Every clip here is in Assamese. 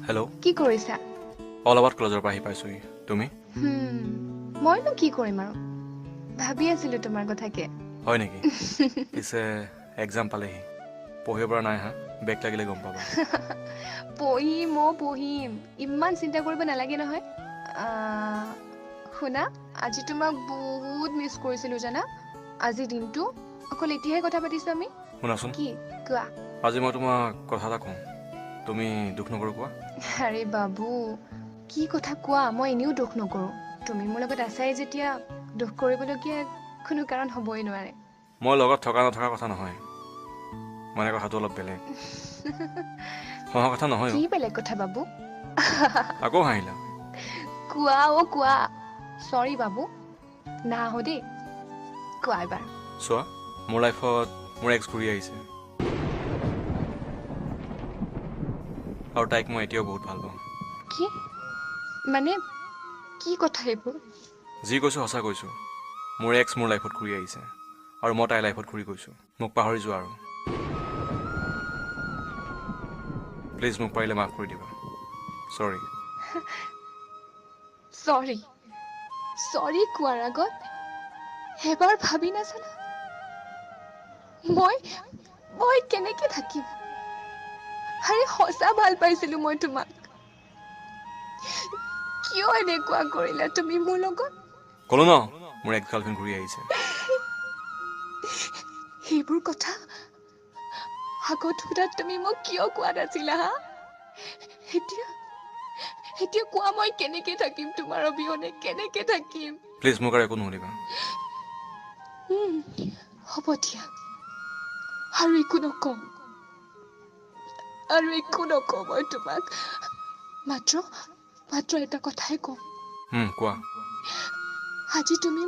হেল্ল' কি কৰিছা? অলপ আগত কলেজৰ পৰা আহি পাইছোহি। তুমি? মইনো কি কৰিম আৰু ভাবি আছিলো তোমাৰ কথাকে। হয় নেকি? পিছে এক্সাম পালেহি, পঢ়িব পৰা নাই হা? বেক লাগিলে গম পাবা। পঢ়িম ইমান চিন্তা কৰিব নালাগে নহয়। শুনা, আজি তোমাক বহুত মিছ কৰিছিলো জানা। আজিৰ দিনটো অকল এতিয়াহে কথা পাতিছো আমি। শুনাচোন, কি কোৱা? আজি মই তোমাক কথা এটা কওঁ, তুমি দুখ নকৰো কোৱা? আৰে বাবু, কি কথা কোৱা? মই এনেও দুখ নকৰোঁ। তুমি মোৰ লগত আছাই যেতিয়া দুখ কৰিবলগীয়া কোনো কাৰণ হ'বই নোৱাৰে। মই লগত থকা নথকাৰ কথা নহয়, মানে কথাটো অলপ বেলেগ। হহা কথা নহয় কি অ'। বেলেগ কথা বাবু? আকৌ হাঁহিলা। কোৱা। চৰি বাবু, নাহাঁহো দেই। কোৱা এবাৰ। চোৱা, মোৰ লাইফত মোৰ এক্স ঘূৰি আহিছে, আৰু তাইক মই এতিয়াও বহুত ভাল পাওঁ। কি? মানে কি কথা এইবোৰ? যি কৈছোঁ সঁচা কৈছোঁ। মোৰ এক্স মোৰ লাইফত ঘূৰি আহিছে, আৰু মই তাইৰ লাইফত ঘূৰি গৈছোঁ। মোক পাহৰি যোৱা আৰু প্লিজ মোক পাৰিলে মাফ কৰি দিবা। চৰি। চৰি কোৱাৰ আগত এবাৰ ভাবি নাচালা? মই কেনেকে থাকিম? আৰে সঁচা ভাল পাইছিলো মই তোমাক। কিয় এনেকুৱা কৰিলা তুমি মোৰ লগত? ক'লো ন, মোৰ এক্স গাৰ্লফ্ৰেণ্ড ঘূৰি আহিছে। সেইবোৰ কথা আগত সোধাত তুমি মোক কিয় কোৱা নাছিলা হা? এতিয়া কোৱা, মই কেনেকে থাকিম তোমাৰ অবিহনে? কেনেকে থাকিম? প্লিজ মোক আৰু একো নুসুধিবা। হ'ব দিয়া, আৰু একো নকওঁ মই তোমাক। মাত্ৰ এটা কথাই কওঁ। কোৱা। আজি তুমি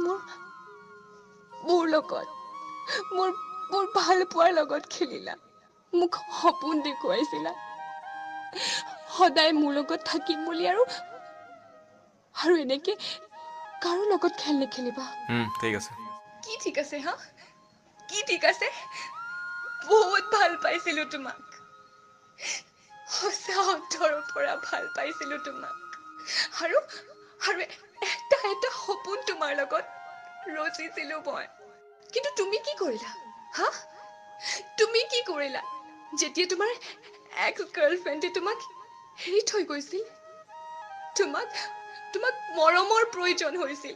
মোৰ লগত, মোৰ ভাল পোৱাৰ লগত খেলিলা। মোক সপোন দেখুৱাইছিলা সদায় মোৰ লগত থাকিম বুলি, আৰু এনেকে কাৰো লগত খেল নেখেলিবা। ঠিক আছে। কি ঠিক আছে হা? কি ঠিক আছে? বহুত ভাল পাইছিলো তোমাক, সঁচা অন্তৰৰ পৰা ভাল পাইছিলো তোমাক, আৰু এটা সপোন তোমাৰ লগত ৰচিছিলো মই। কিন্তু তুমি কি কৰিলা হা? তুমি কি কৰিলা যেতিয়া তোমাৰ এক্স গাৰ্লফ্ৰেণ্ডে তোমাক এৰি থৈ গৈছিল? তোমাক মৰমৰ প্ৰয়োজন হৈছিল,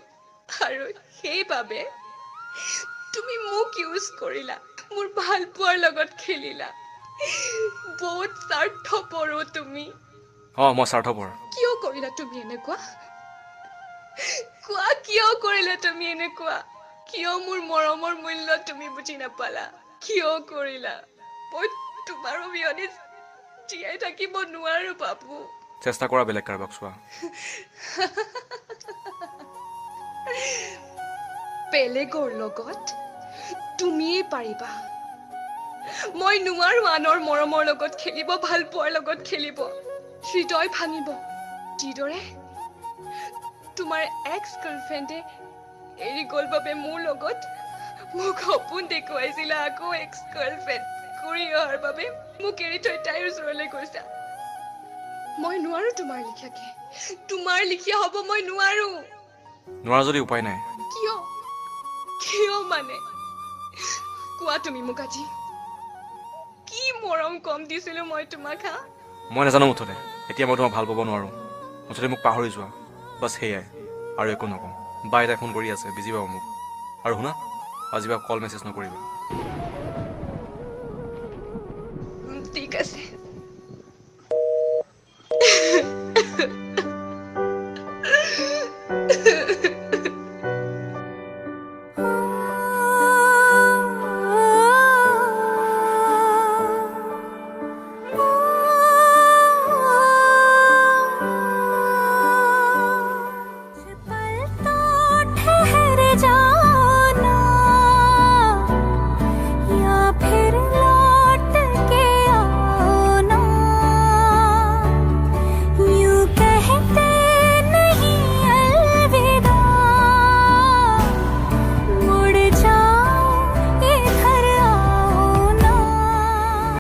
আৰু সেইবাবে তুমি মোক ইউজ কৰিলা, মোৰ ভাল পোৱাৰ লগত খেলিলা। বহুত স্বাৰ্থপৰ তুমি। মই স্বাৰ্থপৰ। কিয় কৰিলা তুমি এনেকুৱা? কোৱা, কিয় কৰিলা তুমি এনেকুৱা? কিয় মোৰ মৰমৰ মূল্য তুমি বুজি নাপালা? কিয় কৰিলা? মই তোমাৰ অবিহনে জীয়াই থাকিব নোৱাৰো বাবু। চেষ্টা কৰা বেলেগ কাৰোবাক চোৱা। বেলেগৰ লগত তুমিয়ে পাৰিবা, মই নোৱাৰো আনৰ মৰমৰ লগত খেলিব, ভাল পোৱাৰ লগত খেলিব, হৃদয় ভাঙিব। যিদৰে তোমাৰ এক্স গাৰ্লফ্ৰেণ্ডে এৰি গ'ল বাবে মোৰ লগত মোক সপোন দেখুৱাইছিলা, আকৌ এক্স গাৰ্লফ্ৰেণ্ড ঘূৰি অহাৰ বাবে মোক এৰি থৈ তাইৰ ওচৰলৈ গৈছা। মই নোৱাৰো তোমাৰ লিখীয়া হ'ব মই নোৱাৰো। নোৱাৰা যদি উপায় নাই। কিয় মানে? কোৱা তুমি মোক আজি। কি মৰম কম দিছিলো মই তোমাক হা? মই নাজানো মুঠতে, এতিয়া মই তোমাক ভাল পাব নোৱাৰোঁ। মুঠতে মোক পাহৰি যোৱা, বাছ সেয়াই, আৰু একো নকওঁ। বা এটাই ফোন কৰি আছে, বিজি পাব মোক। আৰু শুনা, আজি বা কল মেছেজ নকৰিবা। ঠিক আছে।